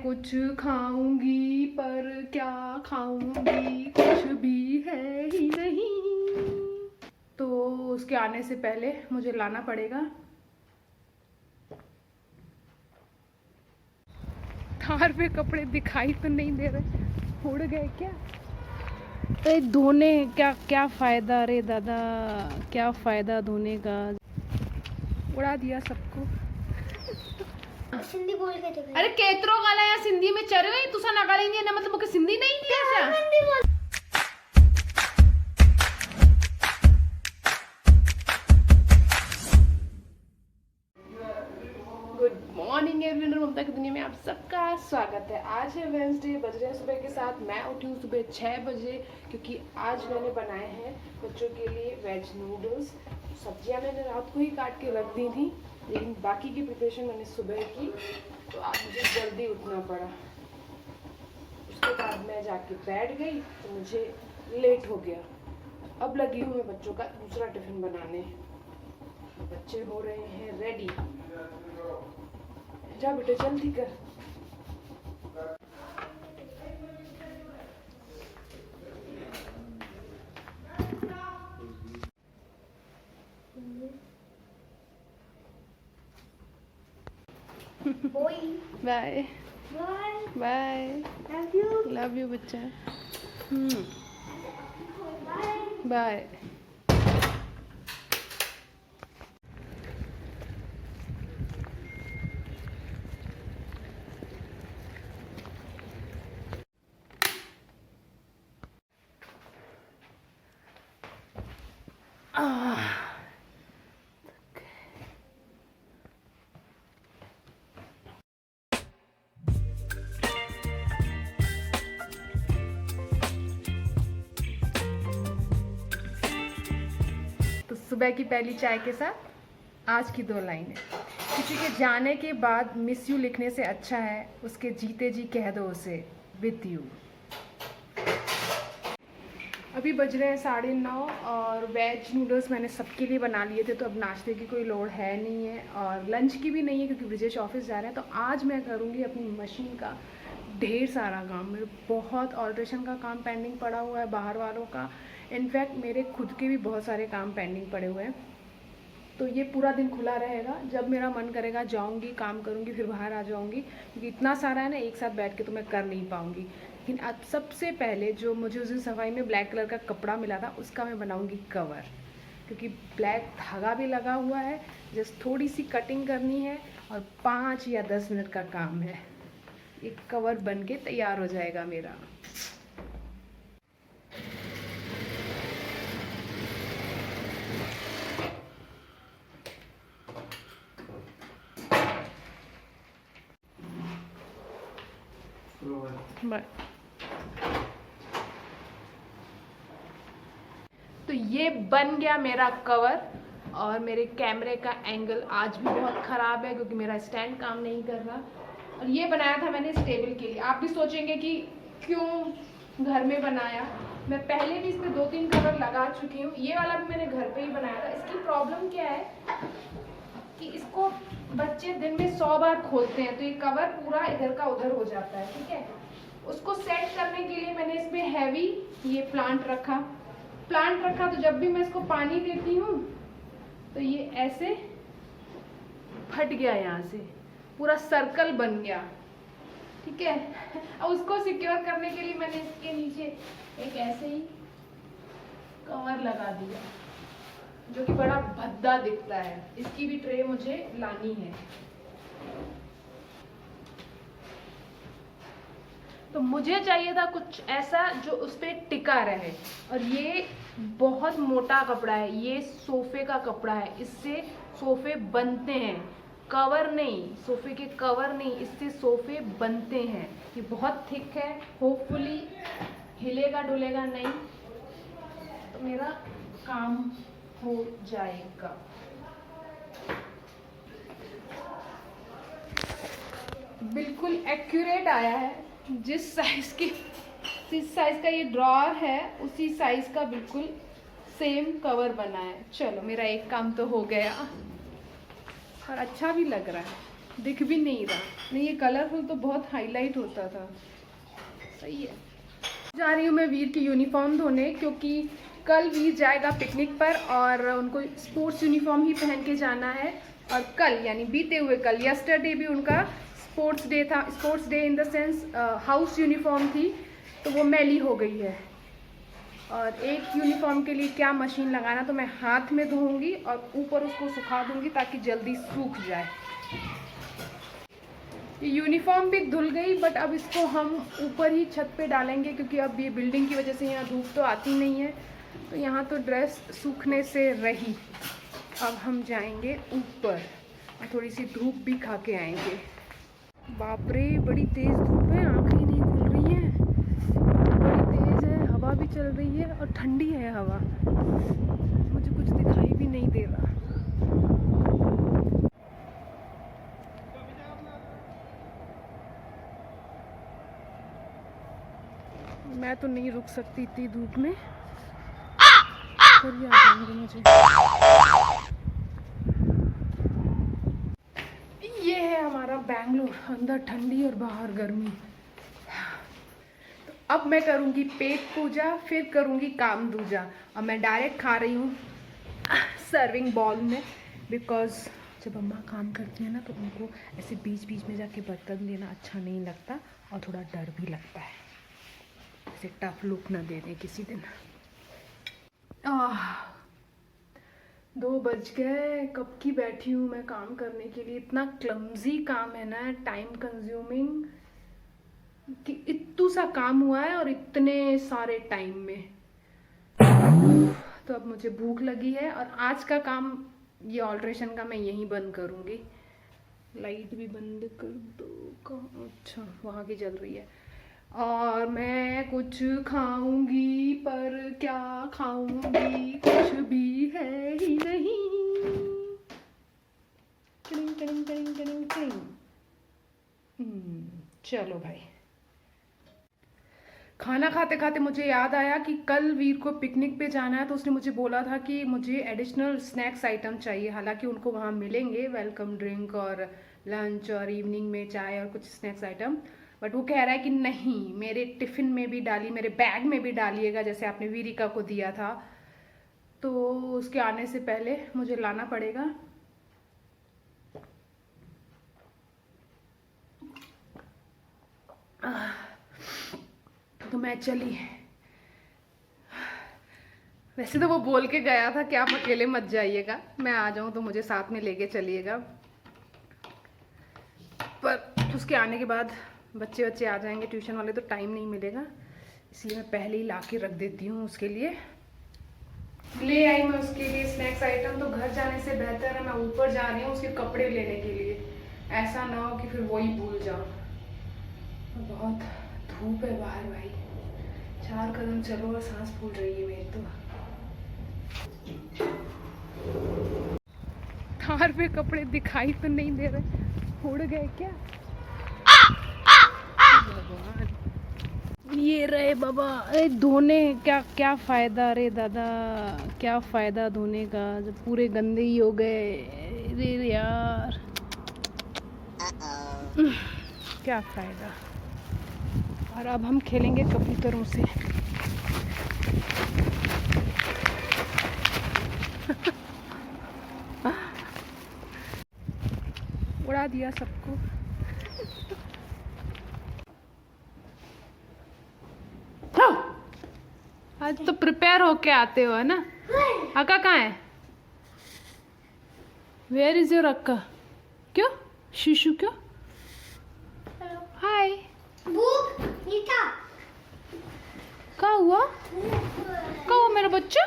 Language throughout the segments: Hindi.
कुछ खाऊंगी पर क्या खाऊंगी, कुछ भी है ही नहीं। तो उसके आने से पहले मुझे लाना पड़ेगा। थार पे कपड़े दिखाई तो नहीं दे रहे, उड़ गए क्या? अरे धोने क्या क्या फ़ायदा, रे दादा क्या फ़ायदा धोने का, उड़ा दिया सबको। सिंधी बोल के दिखा। अरे केतरो गाला या सिंधी में चरे हुए तुसा ना गालेंगे ना, मतलब मुझे सिंधी नहीं थी ऐसा। हिंदी बोल। गुड मॉर्निंग एवरीवन, ममता की दुनिया में आप सबका स्वागत है। आज है वेंसडे, बज रहे हैं सुबह के साथ। मैं उठी हूँ सुबह 6 बजे क्योंकि आज मैंने बनाए हैं बच्चों के लिए वेज नूडल्स। सब्जियां मैंने रात को ही काट के रख दी थी, लेकिन बाकी की प्रिपरेशन मैंने सुबह की, तो आज मुझे जल्दी उठना पड़ा। उसके बाद मैं जाके बैठ गई तो मुझे लेट हो गया। अब लगी हूँ मैं बच्चों का दूसरा टिफिन बनाने। बच्चे हो रहे हैं रेडी। जा बेटे जल्दी कर। बाय बाय, लव यू बच्चा। बाय। तो सुबह की पहली चाय के साथ आज की 2 लाइनें। किसी के जाने के बाद मिस यू लिखने से अच्छा है उसके जीते जी कह दो उसे विथ यू। अभी बज रहे हैं 9:30 और वेज नूडल्स मैंने सबके लिए बना लिए थे, तो अब नाश्ते की कोई लोड़ है नहीं है और लंच की भी नहीं है क्योंकि ब्रिजेश ऑफिस जा रहे हैं। तो आज मैं करूँगी अपनी मशीन का ढेर सारा काम। मेरे बहुत ऑल्ट्रेशन का काम पेंडिंग पड़ा हुआ है, बाहर वालों का, इनफैक्ट मेरे खुद के भी बहुत सारे काम पेंडिंग पड़े हुए हैं। तो ये पूरा दिन खुला रहेगा, जब मेरा मन करेगा जाऊंगी, काम करूंगी, फिर बाहर आ जाऊंगी, क्योंकि इतना सारा है ना एक साथ बैठ के तो मैं कर नहीं पाऊंगी। लेकिन अब सबसे पहले जो मुझे उस दिन सफाई में ब्लैक कलर का कपड़ा मिला था उसका मैं बनाऊंगी कवर, क्योंकि ब्लैक धागा भी लगा हुआ है, जस्ट थोड़ी सी कटिंग करनी है और 5 या 10 मिनट का काम है। एक कवर बन के तैयार हो जाएगा मेरा। बाय। तो ये बन गया मेरा कवर और मेरे कैमरे का एंगल आज भी बहुत ख़राब है क्योंकि मेरा स्टैंड काम नहीं कर रहा। और ये बनाया था मैंने इस टेबल के लिए। आप भी सोचेंगे कि क्यों घर में बनाया। मैं पहले भी इस पर 2-3 कवर लगा चुकी हूँ, ये वाला भी मैंने घर पे ही बनाया था। इसकी प्रॉब्लम क्या है कि इसको बच्चे दिन में 100 बार खोलते हैं, तो ये कवर पूरा इधर का उधर हो जाता है। ठीक है, उसको सेट करने के लिए मैंने इसमें हैवी ये प्लांट रखा। तो जब भी मैं इसको पानी देती हूँ तो ये ऐसे फट गया, यहाँ से पूरा सर्कल बन गया। ठीक है, अब उसको सिक्योर करने के लिए मैंने इसके नीचे एक ऐसे ही कवर लगा दिया जो कि बड़ा भद्दा दिखता है। इसकी भी ट्रे मुझे लानी है। तो मुझे चाहिए था कुछ ऐसा जो उस पर टिका रहे, और ये बहुत मोटा कपड़ा है, ये सोफे का कपड़ा है, इससे सोफे बनते हैं, कवर नहीं, सोफे के कवर नहीं, इससे सोफे बनते हैं। ये बहुत थिक है, होपफुली हिलेगा डुलेगा नहीं, तो मेरा काम हो जाएगा। बिल्कुल एक्यूरेट आया है, जिस साइज का ये ड्रॉअर है उसी साइज का बिल्कुल सेम कवर बना है। चलो मेरा एक काम तो हो गया और अच्छा भी लग रहा है। दिख भी नहीं रहा। नहीं, ये कलरफुल तो बहुत हाईलाइट होता था। सही है। जा रही हूँ मैं वीर की यूनिफॉर्म धोने, क्योंकि कल वीर जाएगा पिकनिक पर और उनको स्पोर्ट्स यूनिफॉर्म ही पहन के जाना है। और कल यानी बीते हुए कल, यस्टरडे भी उनका स्पोर्ट्स डे था। Sports day in the sense house uniform थी, तो वो मैली हो गई है। और एक यूनिफॉर्म के लिए क्या मशीन लगाना, तो मैं हाथ में धोऊंगी और ऊपर उसको सुखा दूंगी ताकि जल्दी सूख जाए। ये यूनिफॉर्म भी धुल गई, बट अब इसको हम ऊपर ही छत पे डालेंगे, क्योंकि अब ये बिल्डिंग की वजह से यहाँ धूप तो आती नहीं है, तो यहाँ तो ड्रेस सूखने से रही। अब हम जाएंगे ऊपर और थोड़ी सी धूप भी खा के आएंगे। बाप रे, बड़ी तेज़ धूप है, आँखें ही नहीं खुल रही हैं। बड़ी तेज़ है, हवा भी चल रही है और ठंडी है हवा। मुझे कुछ दिखाई भी नहीं दे रहा। मैं तो नहीं रुक सकती इतनी धूप में, फिर आ जाएंगे मुझे। ये है हमारा बेंगलोर, अंदर ठंडी और बाहर गर्मी। तो अब मैं करूँगी पेट पूजा, फिर करूँगी काम दूजा। और मैं डायरेक्ट खा रही हूँ सर्विंग बॉल में, बिकॉज जब अम्मा काम करती है ना, तो उनको ऐसे बीच बीच में जाके बर्तन देना अच्छा नहीं लगता और थोड़ा डर भी लगता है, ऐसे टफ लुक ना दे दें किसी दिन। 2 बज गए, कब की बैठी हूँ मैं काम करने के लिए। इतना क्लमजी काम है ना, टाइम कंज्यूमिंग, कि इतू सा काम हुआ है और इतने सारे टाइम में। तो अब मुझे भूख लगी है और आज का काम, ये ऑल्ट्रेशन का, मैं यहीं बंद करूँगी। लाइट भी बंद कर दो। अच्छा, वहाँ की जल रही है। और मैं कुछ खाऊंगी, पर क्या खाऊंगी, कुछ भी है ही नहीं। टिंग टिंग टिंग टिंग टिंग। चलो भाई। खाना खाते खाते मुझे याद आया कि कल वीर को पिकनिक पे जाना है, तो उसने मुझे बोला था कि मुझे एडिशनल स्नैक्स आइटम चाहिए। हालांकि उनको वहाँ मिलेंगे वेलकम ड्रिंक और लंच और इवनिंग में चाय और कुछ स्नैक्स आइटम, बट वो कह रहा है कि नहीं, मेरे टिफ़िन में भी डालिए, मेरे बैग में भी डालिएगा, जैसे आपने वीरिका को दिया था। तो उसके आने से पहले मुझे लाना पड़ेगा। तो मैं चली। वैसे तो वो बोल के गया था कि आप अकेले मत जाइएगा, मैं आ जाऊं तो मुझे साथ में लेके चलिएगा, पर उसके आने के बाद बच्चे आ जाएंगे ट्यूशन वाले, तो टाइम नहीं मिलेगा, इसलिए मैं पहले ही ला के रख देती हूँ। उसके लिए ले आई मैं उसके लिए स्नैक्स आइटम। तो घर जाने से बेहतर है मैं ऊपर जा रही हूँ उसके कपड़े लेने के लिए, ऐसा ना हो कि फिर वही भूल जाऊँ। बहुत धूप है बाहर भाई, 4 कदम चलो और सांस फूल रही है मेरी तो। थार पे कपड़े दिखाई तो नहीं दे रहे, उड़ गए क्या? ये रहे बाबा। अरे धोने क्या फायदा, रे दादा क्या फायदा धोने का जब पूरे गंदे ही हो गए। रे यार क्या फायदा। और अब हम खेलेंगे कबूतरों से। उड़ा दिया सबको। आज तो प्रिपेयर होके आते हो है ना? अक्का कहाँ है? वेयर इज योर अक्का? क्यों शिशु क्यों? हाय। क्या हुआ? क्या हुआ मेरा बच्चा?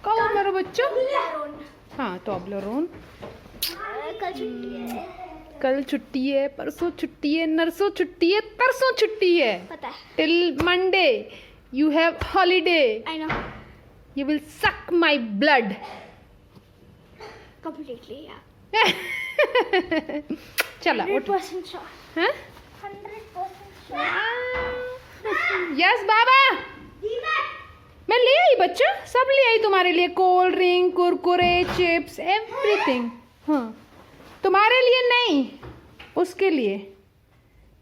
क्या हुआ मेरा बच्चा? हाँ टॉबलरोन। कल छुट्टी है, परसों छुट्टी है, नरसों छुट्टी है, तरसों छुट्टी है। पता है। Till Monday you have holiday. I know. You will सक माय ब्लड कंप्लीटली। चला 100% श्योर। हैं? 100% श्योर। यस बाबा। मैं ले आई बच्चा, सब ले आई तुम्हारे लिए, cold drink, Kurkure, chips, everything. हाँ तुम्हारे लिए नहीं, उसके लिए।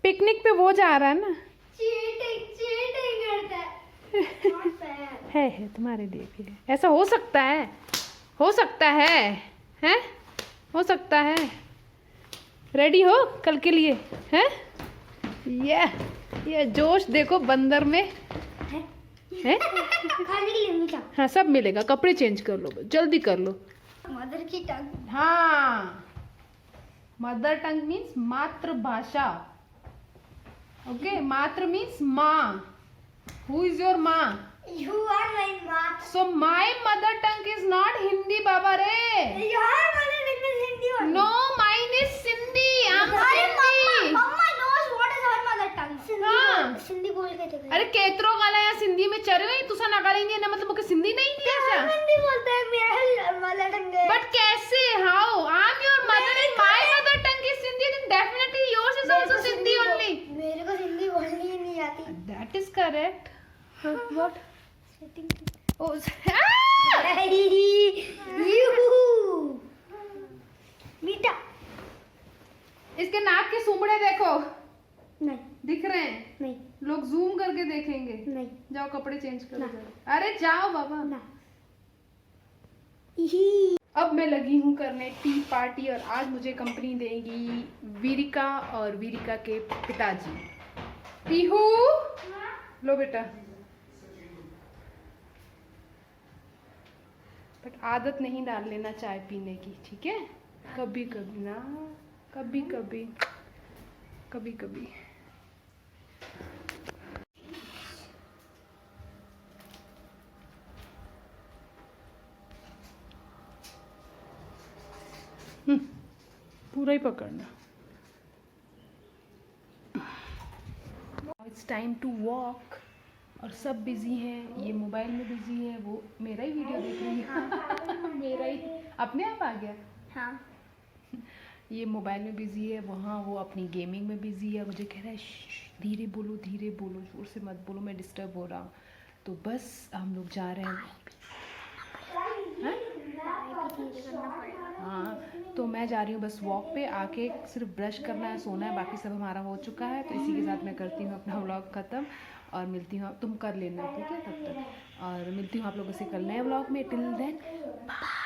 पिकनिक पे वो जा रहा है ना। चीटिंग करता है तुम्हारे लिए भी। ऐसा हो सकता है, हो सकता है, हैं? हो सकता है। रेडी हो कल के लिए? हैं? ये जोश देखो बंदर में है। खाने के लिए मीठा। हाँ सब मिलेगा, कपड़े चेंज कर लो, जल्दी कर लो। मदर की टंग। हाँ, मदर टंग मीन्स मातृभाषा। ओके, मातृ मीन्स माँ। हु इज योर माँ? You are my mom. So my mother tongue is not Hindi बाबा रे। Your mother tongue is Hindi only. No, mine is Sindhi. I'm अरे सिंधी। मम्मा knows what is her mother tongue. हाँ। सिंधी बोल के देखो। अरे केतरो गाला या सिंधी में चढ़ गई तुसा नगालेंगे ना, मतलब मुझे सिंधी नहीं दिया। हिंदी बोलते हैं, मेरा mother tongue है। बट कैसे? How? I am your mother and my mother tongue is Sindhi, then definitely yours is also Sindhi only. मेरे को हिंदी बोलनी ही नहीं आती। That is correct. What? Oh, मीठा। इसके नाक के सूंबड़े देखो, नहीं दिख रहे हैं? नहीं लोग जूम करके देखेंगे। नहीं जाओ कपड़े चेंज करो। ना। जाओ। अरे जाओ बाबा। ना। अब मैं लगी हूँ करने टी पार्टी और आज मुझे कंपनी देगी वीरिका और वीरिका के पिताजी। पीहू, लो बेटा। बट आदत नहीं डाल लेना चाय पीने की, ठीक है? कभी कभी ना, कभी कभी, कभी कभी। पूरा ही पकड़ना। इट्स टाइम टू वॉक और सब बिजी हैं। ये मोबाइल में बिजी है, वो मेरा ही वीडियो देख रही है। मेरा ही अपने आप आ गया। हाँ। ये मोबाइल में बिजी है, वहाँ वो अपनी गेमिंग में बिजी है। मुझे कह रहा है धीरे बोलो, धीरे बोलो, जोर से मत बोलो, मैं डिस्टर्ब हो रहा हूँ। तो बस हम लोग जा रहे हैं। हाँ, तो मैं जा रही हूँ बस वॉक पे। आके सिर्फ ब्रश करना है, सोना है, बाकी सब हमारा हो चुका है। तो इसी के साथ मैं करती हूँ अपना व्लॉग ख़त्म और मिलती हूँ। तुम कर लेना, ठीक है? तब तक और मिलती हूँ आप लोगों से कल नए व्लॉग में। Till then bye.